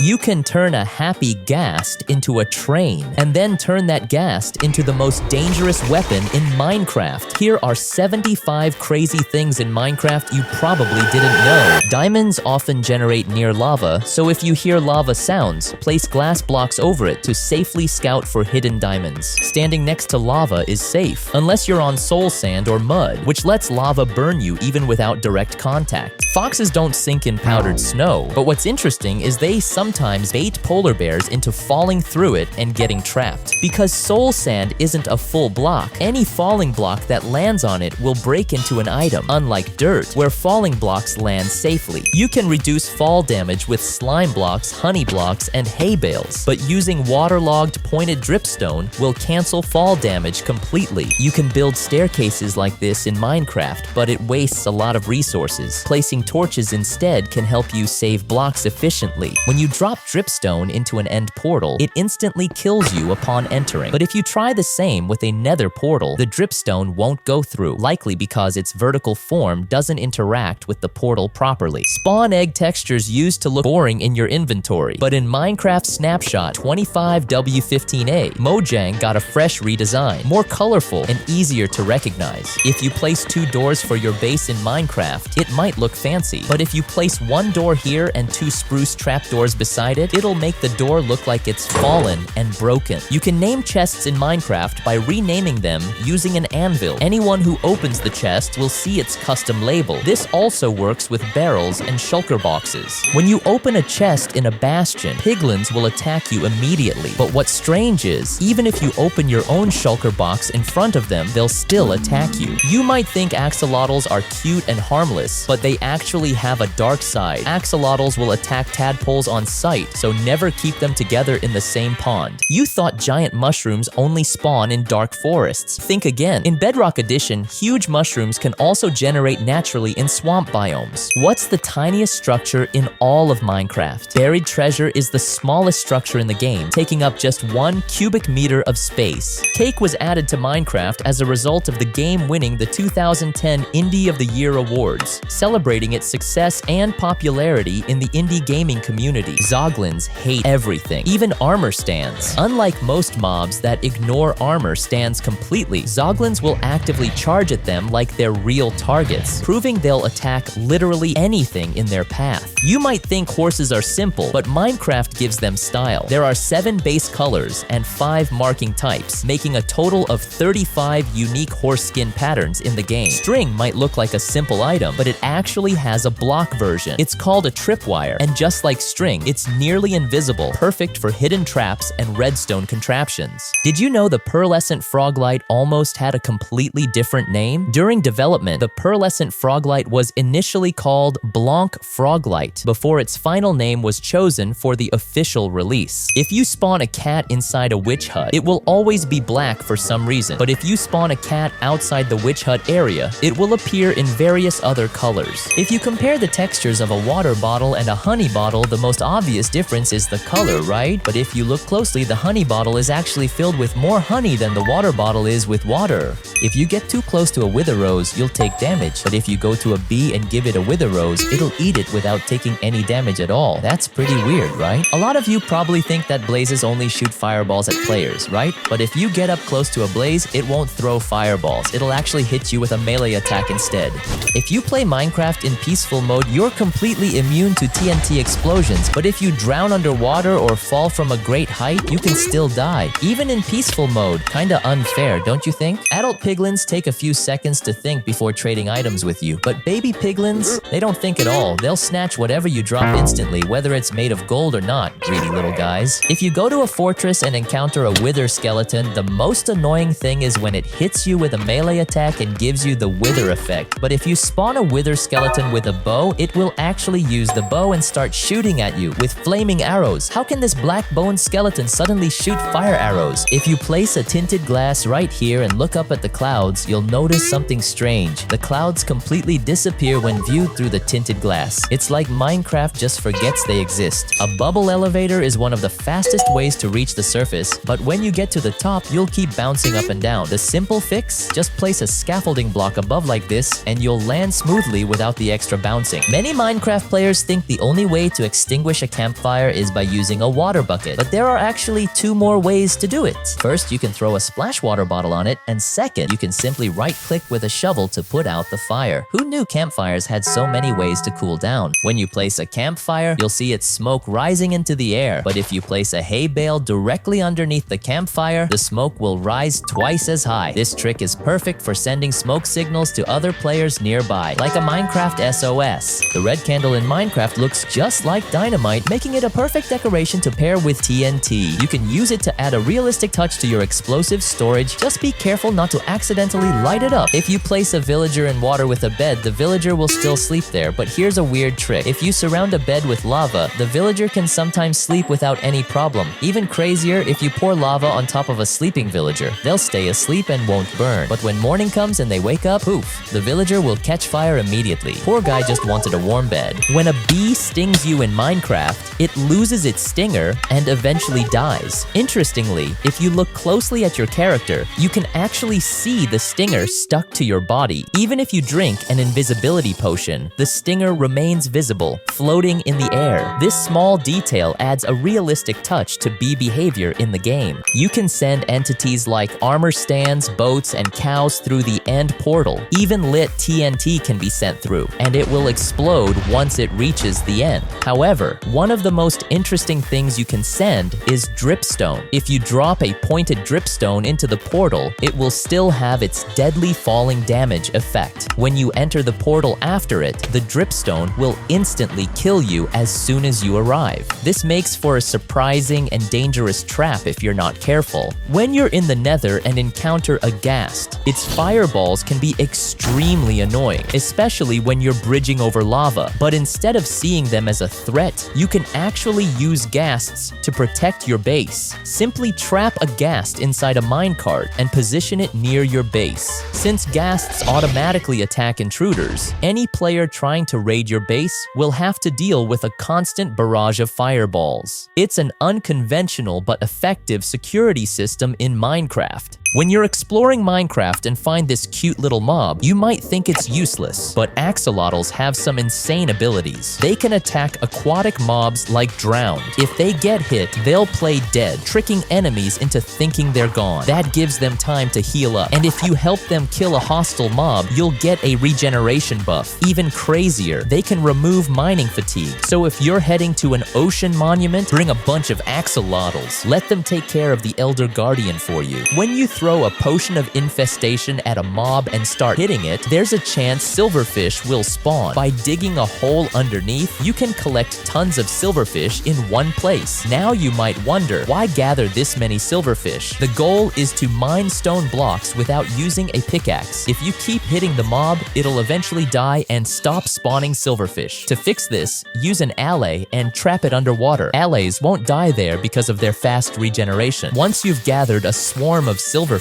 You can turn a happy ghast into a train, and then turn that ghast into the most dangerous weapon in Minecraft. Here are 75 crazy things in Minecraft you probably didn't know. Diamonds often generate near lava, so if you hear lava sounds, place glass blocks over it to safely scout for hidden diamonds. Standing next to lava is safe, unless you're on soul sand or mud, which lets lava burn you even without direct contact. Foxes don't sink in powdered snow, but what's interesting is they sometimes bait polar bears into falling through it and getting trapped. Because soul sand isn't a full block, any falling block that lands on it will break into an item, unlike dirt, where falling blocks land safely. You can reduce fall damage with slime blocks, honey blocks, and hay bales, but using waterlogged pointed dripstone will cancel fall damage completely. You can build staircases like this in Minecraft, but it wastes a lot of resources. Placing torches instead can help you save blocks efficiently. When you drop dripstone into an end portal, it instantly kills you upon entering. But if you try the same with a nether portal, the dripstone won't go through, likely because its vertical form doesn't interact with the portal properly. Spawn egg textures used to look boring in your inventory, but in Minecraft Snapshot 25W15A, Mojang got a fresh redesign, more colorful and easier to recognize. If you place 2 doors for your base in Minecraft, it might look fancy, but if you place 1 door here and 2 spruce trapdoors beside it, it'll make the door look like it's fallen and broken. You can name chests in Minecraft by renaming them using an anvil. Anyone who opens the chest will see its custom label. This also works with barrels and shulker boxes. When you open a chest in a bastion, piglins will attack you immediately. But what's strange is, even if you open your own shulker box in front of them, they'll still attack you. You might think axolotls are cute and harmless, but they actually have a dark side. Axolotls will attack tadpoles on sight, so never keep them together in the same pond. You thought giant mushrooms only spawn in dark forests. Think again. In Bedrock Edition, huge mushrooms can also generate naturally in swamp biomes. What's the tiniest structure in all of Minecraft? Buried treasure is the smallest structure in the game, taking up just 1 cubic meter of space. Cake was added to Minecraft as a result of the game winning the 2010 Indie of the Year awards, celebrating its success and popularity in the indie gaming community. Zoglins hate everything, even armor stands. Unlike most mobs that ignore armor stands completely, Zoglins will actively charge at them like they're real targets, proving they'll attack literally anything in their path. You might think horses are simple, but Minecraft gives them style. There are 7 base colors and 5 marking types, making a total of 35 unique horse skin patterns in the game. String might look like a simple item, but it actually has a block version. It's called a tripwire, and just like string, it's nearly invisible, perfect for hidden traps and redstone contraptions. Did you know the pearlescent froglight almost had a completely different name? During development, the pearlescent froglight was initially called Blanc Froglight, before its final name was chosen for the official release. If you spawn a cat inside a witch hut, it will always be black for some reason, but if you spawn a cat outside the witch hut area, it will appear in various other colors. If you compare the textures of a water bottle and a honey bottle, the most obvious difference is the color, right? But if you look closely, the honey bottle is actually filled with more honey than the water bottle is with water. If you get too close to a wither rose, you'll take damage, but if you go to a bee and give it a wither rose, it'll eat it without taking any damage at all. That's pretty weird, right? A lot of you probably think that blazes only shoot fireballs at players, right? But if you get up close to a blaze, it won't throw fireballs. It'll actually hit you with a melee attack instead. If you play Minecraft in peaceful mode, you're completely immune to TNT explosions, but if you drown underwater or fall from a great height, you can still die. Even in peaceful mode, kinda unfair, don't you think? Adult piglins take a few seconds to think before trading items with you, but baby piglins, they don't think at all. They'll snatch whatever you drop instantly, whether it's made of gold or not, greedy little guys. If you go to a fortress and encounter a wither skeleton, the most annoying thing is when it hits you with a melee attack and gives you the wither effect. But if you spawn a wither skeleton with a bow, it will actually use the bow and start shooting at you with flaming arrows. How can this black bone skeleton suddenly shoot fire arrows? If you place a tinted glass right here and look up at the clouds, you'll notice something strange. The clouds completely disappear when viewed through the tinted glass. It's like Minecraft just forgets they exist. A bubble elevator is one of the fastest ways to reach the surface, but when you get to the top, you'll keep bouncing up and down. The simple fix? Just place a scaffolding block above like this, and you'll land smoothly without the extra bouncing. Many Minecraft players think the only way to extinguish a campfire is by using a water bucket, but there are actually 2 more ways to do it. First, you can throw a splash water bottle on it, and second, you can simply right-click with a shovel to put out the fire. Who knew campfires had so many ways to cool down? When you place a campfire, you'll see its smoke rising into the air, but if you place a hay bale directly underneath the campfire, the smoke will rise twice as high. This trick is perfect for sending smoke signals to other players nearby, like a Minecraft SOS. The red candle in Minecraft looks just like dynamite, making it a perfect decoration to pair with TNT. You can use it to add a realistic touch to your explosive storage. Just be careful not to accidentally light it up. If you place a villager in water with a bed, the villager will still sleep there, but here's a weird trick. If you surround a bed with lava, the villager can sometimes sleep without any problem. Even crazier, if you pour lava on top of a sleeping villager, they'll stay asleep and won't burn. But when morning comes and they wake up, poof, the villager will catch fire immediately. Poor guy just wanted a warm bed. When a bee stings you in Minecraft, it loses its stinger and eventually dies. Interestingly, if you look closely at your character, you can actually see the stinger stuck to your body. Even if you drink an invisibility potion, the stinger remains visible, floating in the air. This small detail adds a realistic touch to bee behavior in the game. You can send entities like armor stands, boats, and cows through the end portal. Even lit TNT can be sent through, and it will explode once it reaches the end. However, one of the most interesting things you can send is dripstone. If you drop a pointed dripstone into the portal, it will still have its deadly falling damage effect. When you enter the portal after it, the dripstone will instantly kill you as soon as you arrive. This makes for a surprising and dangerous trap if you're not careful. When you're in the nether and encounter a ghast, its fireballs can be extremely annoying, especially when you're bridging over lava. But instead of seeing them as a threat, you can actually use ghasts to protect your base. Simply trap a ghast inside a minecart and position it near your base. Since ghasts automatically attack intruders, any player trying to raid your base will have to deal with a constant barrage of fireballs. It's an unconventional but effective security system in Minecraft. When you're exploring Minecraft and find this cute little mob, you might think it's useless, but axolotls have some insane abilities. They can attack aquatic mobs like drowned. If they get hit, they'll play dead, tricking enemies into thinking they're gone. That gives them time to heal up. And if you help them kill a hostile mob, you'll get a regeneration buff. Even crazier, they can remove mining fatigue. So if you're heading to an ocean monument, bring a bunch of axolotls. Let them take care of the Elder Guardian for you. When you throw a potion of infestation at a mob and start hitting it, there's a chance silverfish will spawn. By digging a hole underneath, you can collect tons of silverfish in one place. Now you might wonder, why gather this many silverfish? The goal is to mine stone blocks without using a pickaxe. If you keep hitting the mob, it'll eventually die and stop spawning silverfish. To fix this, use an alley and trap it underwater. Alleys won't die there because of their fast regeneration. Once you've gathered a swarm of silverfish,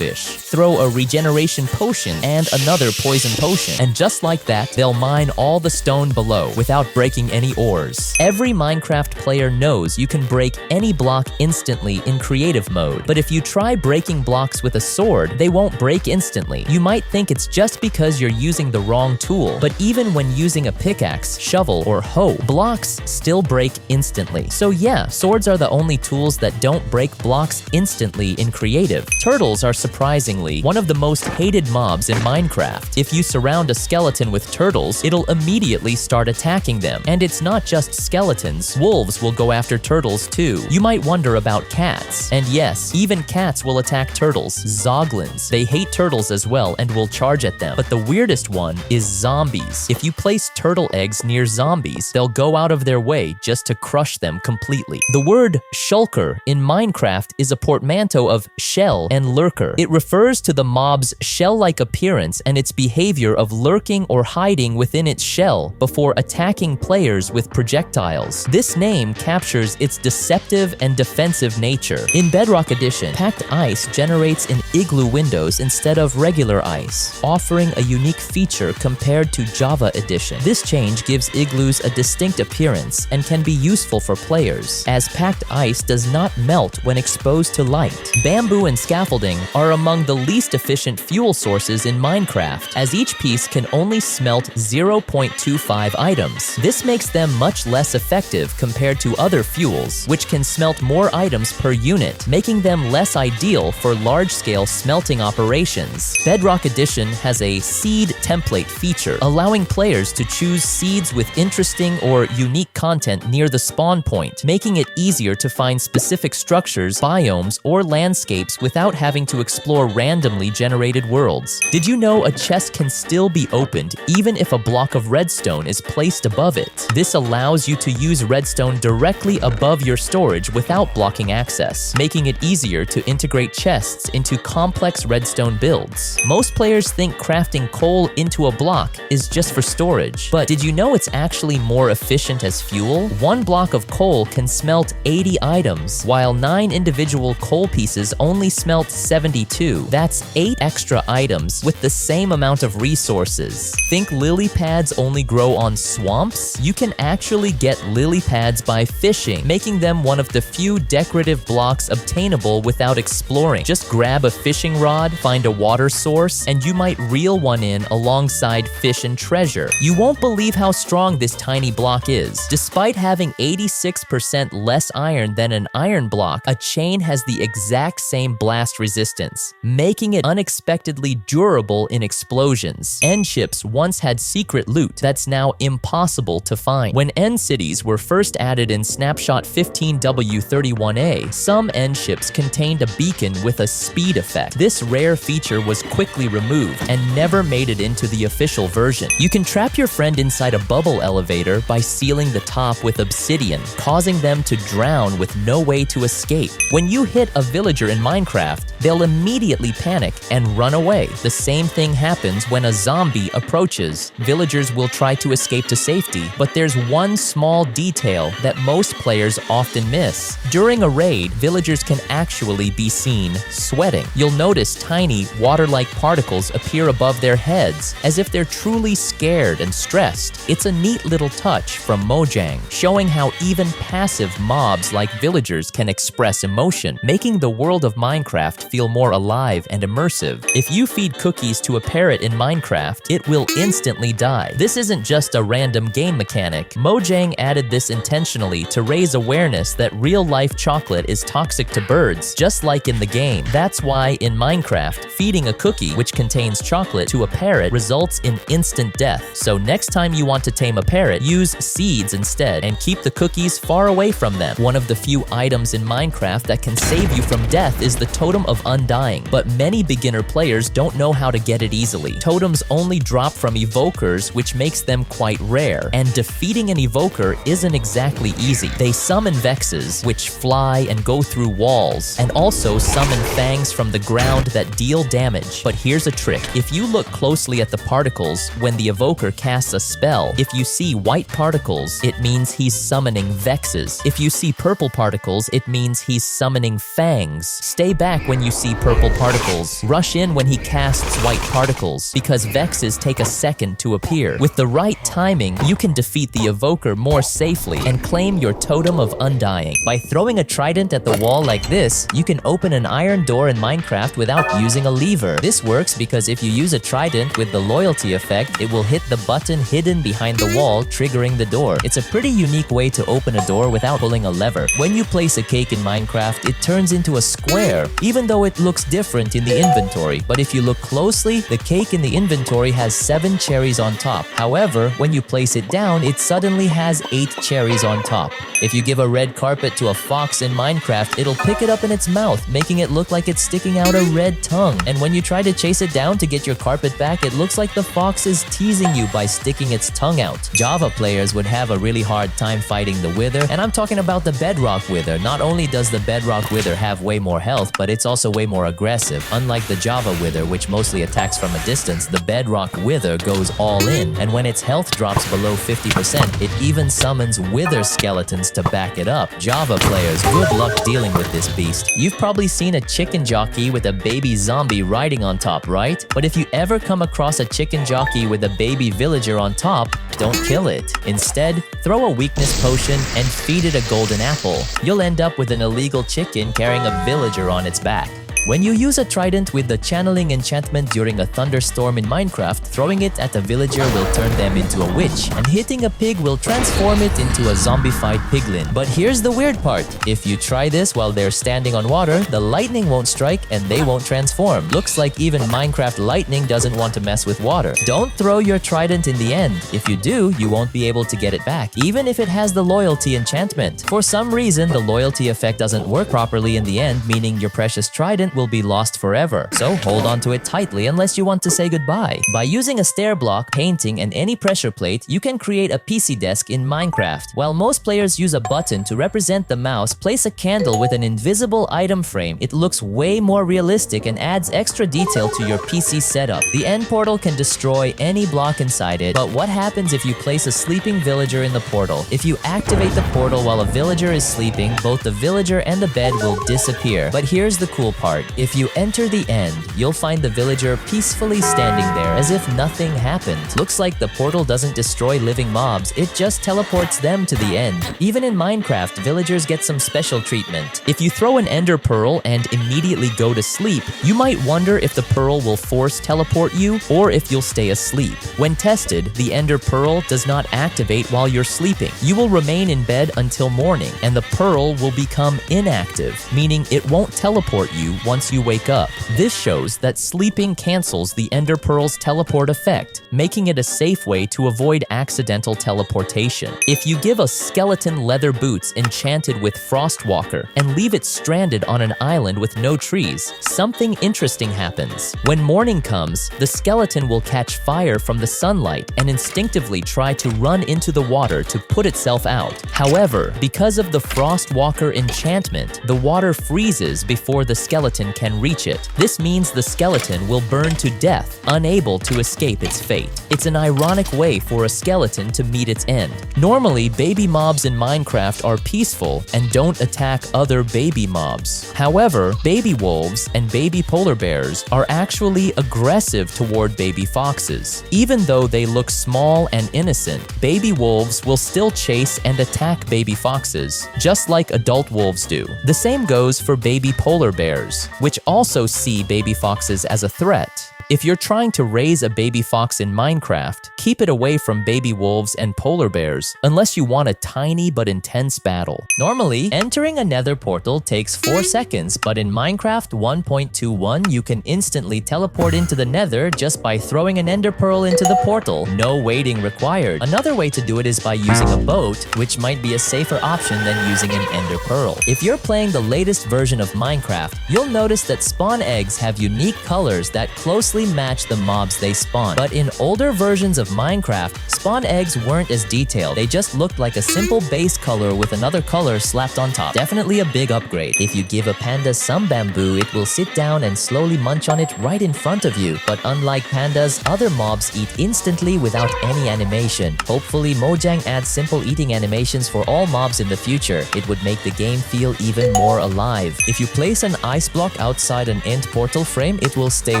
throw a regeneration potion and another poison potion, and just like that, they'll mine all the stone below without breaking any ores. Every Minecraft player knows you can break any block instantly in creative mode, but if you try breaking blocks with a sword, they won't break instantly. You might think it's just because you're using the wrong tool, but even when using a pickaxe, shovel, or hoe, blocks still break instantly. So yeah, swords are the only tools that don't break blocks instantly in creative. Turtles are surprisingly one of the most hated mobs in Minecraft. If you surround a skeleton with turtles, it'll immediately start attacking them. And it's not just skeletons, wolves will go after turtles too. You might wonder about cats. And yes, even cats will attack turtles, zoglins. They hate turtles as well and will charge at them. But the weirdest one is zombies. If you place turtle eggs near zombies, they'll go out of their way just to crush them completely. The word shulker in Minecraft is a portmanteau of shell and lurker. It refers to the mob's shell-like appearance and its behavior of lurking or hiding within its shell before attacking players with projectiles. This name captures its deceptive and defensive nature. In Bedrock Edition, packed ice generates an igloo windows instead of regular ice, offering a unique feature compared to Java Edition. This change gives igloos a distinct appearance and can be useful for players, as packed ice does not melt when exposed to light. Bamboo and scaffolding are among the least efficient fuel sources in Minecraft, as each piece can only smelt 0.25 items. This makes them much less effective compared to other fuels, which can smelt more items per unit, making them less ideal for large-scale smelting operations. Bedrock Edition has a seed template feature, allowing players to choose seeds with interesting or unique content near the spawn point, making it easier to find specific structures, biomes, or landscapes without having to explore randomly generated worlds. Did you know a chest can still be opened even if a block of redstone is placed above it? This allows you to use redstone directly above your storage without blocking access, making it easier to integrate chests into complex redstone builds. Most players think crafting coal into a block is just for storage, but did you know it's actually more efficient as fuel? One block of coal can smelt 80 items, while 9 individual coal pieces only smelt 72. That's 8 extra items with the same amount of resources. Think lily pads only grow on swamps? You can actually get lily pads by fishing, making them one of the few decorative blocks obtainable without exploring. Just grab a fishing rod, find a water source, and you might reel one in alongside fish and treasure. You won't believe how strong this tiny block is. Despite having 86% less iron than an iron block, a chain has the exact same blast resistance, making it unexpectedly durable in explosions. End ships once had secret loot that's now impossible to find. When end cities were first added in Snapshot 15W31A, some end ships contained a beacon with a speed effect. This rare feature was quickly removed and never made it into the official version. You can trap your friend inside a bubble elevator by sealing the top with obsidian, causing them to drown with no way to escape. When you hit a villager in Minecraft, they'll immediately panic and run away. The same thing happens when a zombie approaches. Villagers will try to escape to safety, but there's one small detail that most players often miss. During a raid, villagers can actually be seen sweating. You'll notice tiny, water-like particles appear above their heads, as if they're truly scared and stressed. It's a neat little touch from Mojang, showing how even passive mobs like villagers can express emotion, making the world of Minecraft feel more alive and immersive. If you feed cookies to a parrot in Minecraft, it will instantly die. This isn't just a random game mechanic. Mojang added this intentionally to raise awareness that real-life chocolate is toxic to birds, just like in the game. That's why in Minecraft, feeding a cookie, which contains chocolate, to a parrot results in instant death. So next time you want to tame a parrot, use seeds instead and keep the cookies far away from them. One of the few items in Minecraft that can save you from death is the Totem of Undying, but many beginner players don't know how to get it easily. Totems only drop from evokers, which makes them quite rare, and defeating an evoker isn't exactly easy. They summon vexes, which fly and go through walls, and also summon fangs from the ground that deal damage. But here's a trick. If you look closely at the particles when the evoker casts a spell, if you see white particles, it means he's summoning vexes. If you see purple particles, it means he's summoning fangs. Stay back when you see purple particles. Rush in when he casts white particles, because vexes take a second to appear. With the right timing, you can defeat the evoker more safely and claim your Totem of Undying. By throwing a trident at the wall like this, you can open an iron door in Minecraft without using a lever. This works because if you use a trident with the loyalty effect, it will hit the button hidden behind the wall, triggering the door. It's a pretty unique way to open a door without pulling a lever. When you place a cake in Minecraft, it turns into a square, even though it looks different in the inventory. But if you look closely, the cake in the inventory has 7 cherries on top. However, when you place it down, it suddenly has 8 cherries on top. If you give a red carpet to a fox in Minecraft, it'll pick it up in its mouth, making it look like it's sticking out a red tongue. And when you try to chase it down to get your carpet back, it looks like the fox is teasing you by sticking its tongue out. Java players would have a really hard time fighting the Wither, and I'm talking about the Bedrock Wither. Not only does the Bedrock Wither have way more health, but it's also way more aggressive. Unlike the Java Wither, which mostly attacks from a distance, the Bedrock Wither goes all in, and when its health drops below 50%, it even summons Wither skeletons to back it up. Java players, good luck dealing with this beast. You've probably seen a chicken jockey jockey with a baby zombie riding on top, right? But if you ever come across a chicken jockey with a baby villager on top, don't kill it. Instead, throw a weakness potion and feed it a golden apple. You'll end up with an illegal chicken carrying a villager on its back. When you use a trident with the channeling enchantment during a thunderstorm in Minecraft, throwing it at a villager will turn them into a witch, and hitting a pig will transform it into a zombified piglin. But here's the weird part. If you try this while they're standing on water, the lightning won't strike and they won't transform. Looks like even Minecraft lightning doesn't want to mess with water. Don't throw your trident in the end. If you do, you won't be able to get it back, even if it has the loyalty enchantment. For some reason, the loyalty effect doesn't work properly in the end, meaning your precious trident will be lost forever. So hold on to it tightly unless you want to say goodbye. By using a stair block, painting, and any pressure plate, you can create a PC desk in Minecraft. While most players use a button to represent the mouse, place a candle with an invisible item frame. It looks way more realistic and adds extra detail to your PC setup. The end portal can destroy any block inside it, but what happens if you place a sleeping villager in the portal? If you activate the portal while a villager is sleeping, both the villager and the bed will disappear. But here's the cool part. If you enter the end, you'll find the villager peacefully standing there as if nothing happened. Looks like the portal doesn't destroy living mobs, it just teleports them to the end. Even in Minecraft, villagers get some special treatment. If you throw an ender pearl and immediately go to sleep, you might wonder if the pearl will force teleport you or if you'll stay asleep. When tested, the ender pearl does not activate while you're sleeping. You will remain in bed until morning, and the pearl will become inactive, meaning it won't teleport you once you wake up. This shows that sleeping cancels the ender pearl's teleport effect, making it a safe way to avoid accidental teleportation. If you give a skeleton leather boots enchanted with Frostwalker and leave it stranded on an island with no trees, something interesting happens. When morning comes, the skeleton will catch fire from the sunlight and instinctively try to run into the water to put itself out. However, because of the Frostwalker enchantment, the water freezes before the skeleton can reach it. This means the skeleton will burn to death, unable to escape its fate. It's an ironic way for a skeleton to meet its end. Normally, baby mobs in Minecraft are peaceful and don't attack other baby mobs. However, baby wolves and baby polar bears are actually aggressive toward baby foxes. Even though they look small and innocent, baby wolves will still chase and attack baby foxes, just like adult wolves do. The same goes for baby polar bears, which also see baby foxes as a threat. If you're trying to raise a baby fox in Minecraft, keep it away from baby wolves and polar bears unless you want a tiny but intense battle. Normally, entering a nether portal takes 4 seconds, but in Minecraft 1.21, you can instantly teleport into the nether just by throwing an ender pearl into the portal. No waiting required. Another way to do it is by using a boat, which might be a safer option than using an ender pearl. If you're playing the latest version of Minecraft, you'll notice that spawn eggs have unique colors that closely match the mobs they spawn. But in older versions of Minecraft, spawn eggs weren't as detailed. They just looked like a simple base color with another color slapped on top. Definitely a big upgrade. If you give a panda some bamboo, it will sit down and slowly munch on it right in front of you. But unlike pandas, other mobs eat instantly without any animation. Hopefully, Mojang adds simple eating animations for all mobs in the future. It would make the game feel even more alive. If you place an ice block outside an end portal frame, it will stay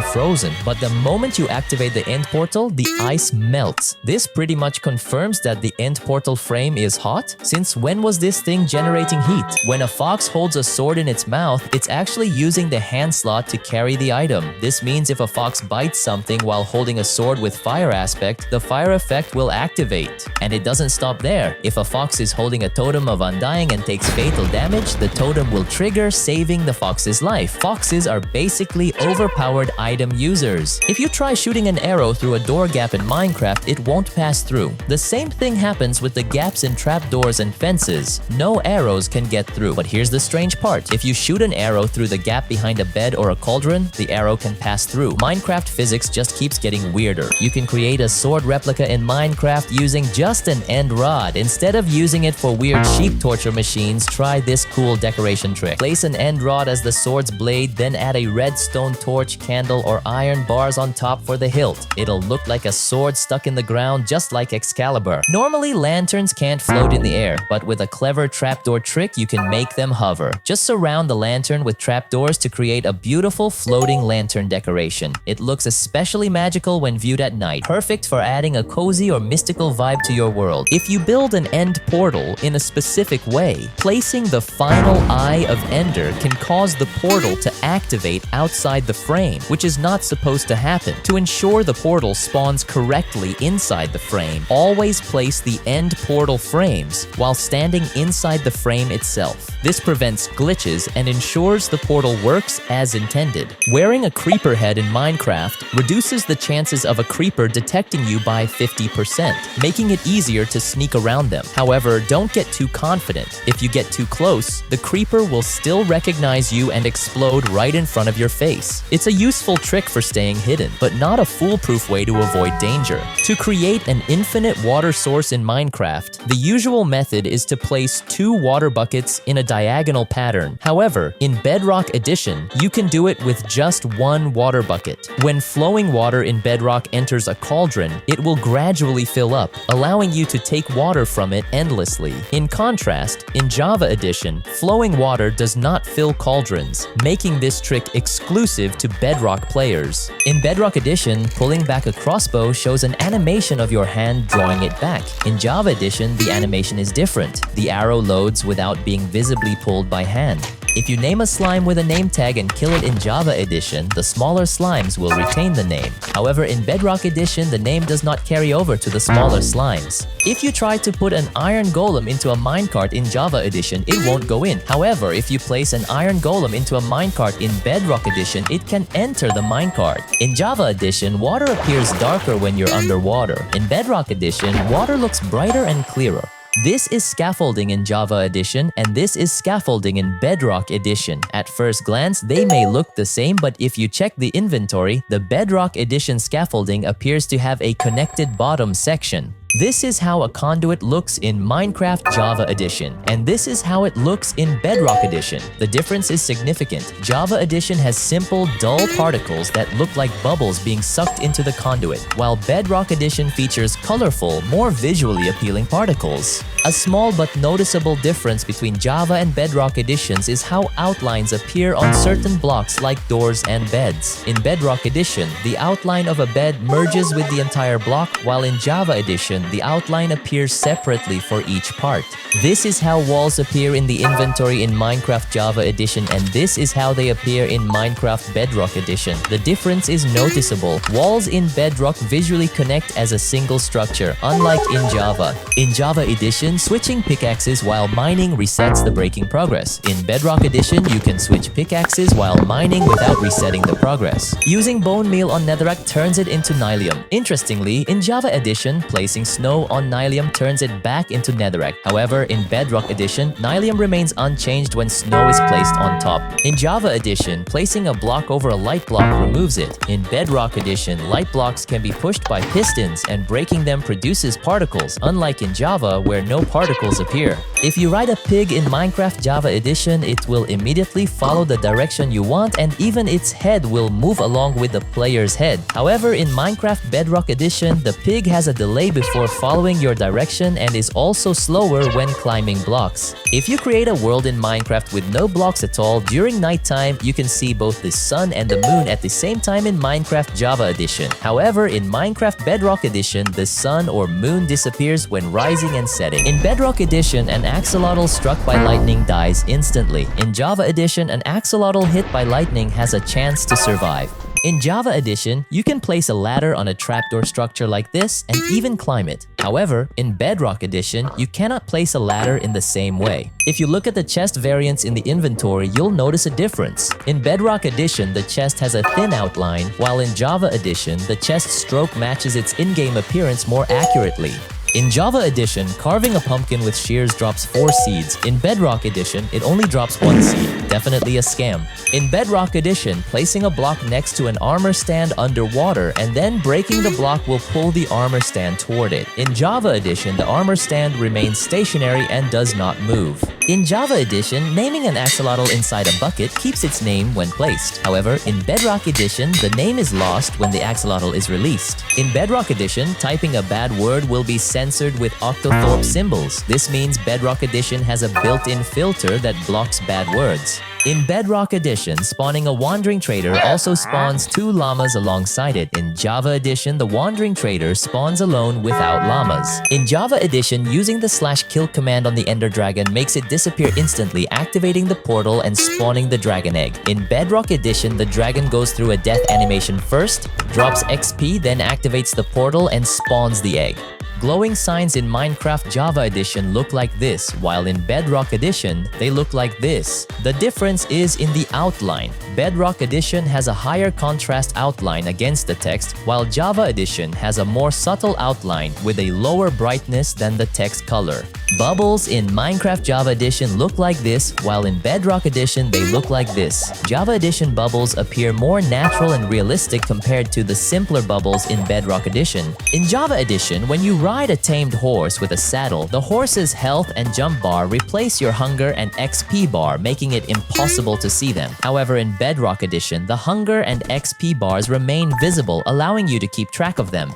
frozen. But the moment you activate the end portal, the ice melts. This pretty much confirms that the end portal frame is hot. Since when was this thing generating heat? When a fox holds a sword in its mouth, it's actually using the hand slot to carry the item. This means if a fox bites something while holding a sword with fire aspect, the fire effect will activate. And it doesn't stop there. If a fox is holding a totem of undying and takes fatal damage, the totem will trigger, saving the fox's life. Foxes are basically overpowered item users. If you try shooting an arrow through a door gap in Minecraft, it won't pass through. The same thing happens with the gaps in trapdoors and fences. No arrows can get through. But here's the strange part. If you shoot an arrow through the gap behind a bed or a cauldron, the arrow can pass through. Minecraft physics just keeps getting weirder. You can create a sword replica in Minecraft using just an end rod. Instead of using it for weird sheep torture machines, try this cool decoration trick. Place an end rod as the sword's blade, then add a redstone torch, candle, or iron iron bars on top for the hilt. It'll look like a sword stuck in the ground just like Excalibur. Normally, lanterns can't float in the air, but with a clever trapdoor trick, you can make them hover. Just surround the lantern with trapdoors to create a beautiful floating lantern decoration. It looks especially magical when viewed at night, perfect for adding a cozy or mystical vibe to your world. If you build an end portal in a specific way, placing the final eye of Ender can cause the portal to activate outside the frame, which is not supposed to happen. To ensure the portal spawns correctly inside the frame, always place the end portal frames while standing inside the frame itself. This prevents glitches and ensures the portal works as intended. Wearing a creeper head in Minecraft reduces the chances of a creeper detecting you by 50%, making it easier to sneak around them. However, don't get too confident. If you get too close, the creeper will still recognize you and explode right in front of your face. It's a useful trick for staying hidden, but not a foolproof way to avoid danger. To create an infinite water source in Minecraft, the usual method is to place 2 water buckets in a diagonal pattern. However, in Bedrock Edition, you can do it with just 1 water bucket. When flowing water in Bedrock enters a cauldron, it will gradually fill up, allowing you to take water from it endlessly. In contrast, in Java Edition, flowing water does not fill cauldrons, making this trick exclusive to Bedrock players. In Bedrock Edition, pulling back a crossbow shows an animation of your hand drawing it back. In Java Edition, the animation is different. The arrow loads without being visibly pulled by hand. If you name a slime with a name tag and kill it in Java Edition, the smaller slimes will retain the name. However, in Bedrock Edition, the name does not carry over to the smaller slimes. If you try to put an iron golem into a minecart in Java Edition, it won't go in. However, if you place an iron golem into a minecart in Bedrock Edition, it can enter the minecart. In Java Edition, water appears darker when you're underwater. In Bedrock Edition, water looks brighter and clearer. This is scaffolding in Java Edition, and this is scaffolding in Bedrock Edition. At first glance, they may look the same, but if you check the inventory, the Bedrock Edition scaffolding appears to have a connected bottom section. This is how a conduit looks in Minecraft Java Edition, and this is how it looks in Bedrock Edition. The difference is significant. Java Edition has simple, dull particles that look like bubbles being sucked into the conduit, while Bedrock Edition features colorful, more visually appealing particles. A small but noticeable difference between Java and Bedrock Editions is how outlines appear on certain blocks like doors and beds. In Bedrock Edition, the outline of a bed merges with the entire block, while in Java Edition, the outline appears separately for each part. This is how walls appear in the inventory in Minecraft Java Edition, and this is how they appear in Minecraft Bedrock Edition. The difference is noticeable. Walls in Bedrock visually connect as a single structure, unlike in Java. In Java Edition, switching pickaxes while mining resets the breaking progress. In Bedrock Edition, you can switch pickaxes while mining without resetting the progress. Using bone meal on netherite turns it into nylium. Interestingly, in Java Edition, placing snow on nylium turns it back into netherite. However, in Bedrock Edition, nylium remains unchanged when snow is placed on top. In Java Edition, placing a block over a light block removes it. In Bedrock Edition, light blocks can be pushed by pistons, and breaking them produces particles, unlike in Java where no particles appear. If you ride a pig in Minecraft Java Edition, it will immediately follow the direction you want, and even its head will move along with the player's head. However, in Minecraft Bedrock Edition, the pig has a delay before following your direction and is also slower when climbing blocks. If you create a world in Minecraft with no blocks at all, during nighttime, you can see both the sun and the moon at the same time in Minecraft Java Edition. However, in Minecraft Bedrock Edition, the sun or moon disappears when rising and setting. In Bedrock Edition, an axolotl struck by lightning dies instantly. In Java Edition, an axolotl hit by lightning has a chance to survive. In Java Edition, you can place a ladder on a trapdoor structure like this and even climb it. However, in Bedrock Edition, you cannot place a ladder in the same way. If you look at the chest variants in the inventory, you'll notice a difference. In Bedrock Edition, the chest has a thin outline, while in Java Edition, the chest stroke matches its in-game appearance more accurately. In Java Edition, carving a pumpkin with shears drops 4 seeds. In Bedrock Edition, it only drops 1 seed. Definitely a scam. In Bedrock Edition, placing a block next to an armor stand underwater and then breaking the block will pull the armor stand toward it. In Java Edition, the armor stand remains stationary and does not move. In Java Edition, naming an axolotl inside a bucket keeps its name when placed. However, in Bedrock Edition, the name is lost when the axolotl is released. In Bedrock Edition, typing a bad word will be censored with octothorpe symbols. This means Bedrock Edition has a built-in filter that blocks bad words. In Bedrock Edition, spawning a Wandering Trader also spawns 2 llamas alongside it. In Java Edition, the Wandering Trader spawns alone without llamas. In Java Edition, using the /kill command on the Ender Dragon makes it disappear instantly, activating the portal and spawning the dragon egg. In Bedrock Edition, the dragon goes through a death animation first, drops XP, then activates the portal and spawns the egg. Glowing signs in Minecraft Java Edition look like this, while in Bedrock Edition, they look like this. The difference is in the outline. Bedrock Edition has a higher contrast outline against the text, while Java Edition has a more subtle outline with a lower brightness than the text color. Bubbles in Minecraft Java Edition look like this, while in Bedrock Edition they look like this. Java Edition bubbles appear more natural and realistic compared to the simpler bubbles in Bedrock Edition. In Java Edition, when you ride a tamed horse with a saddle, the horse's health and jump bar replace your hunger and XP bar, making it impossible to see them. However, in Bedrock Edition, the hunger and XP bars remain visible, allowing you to keep track of them.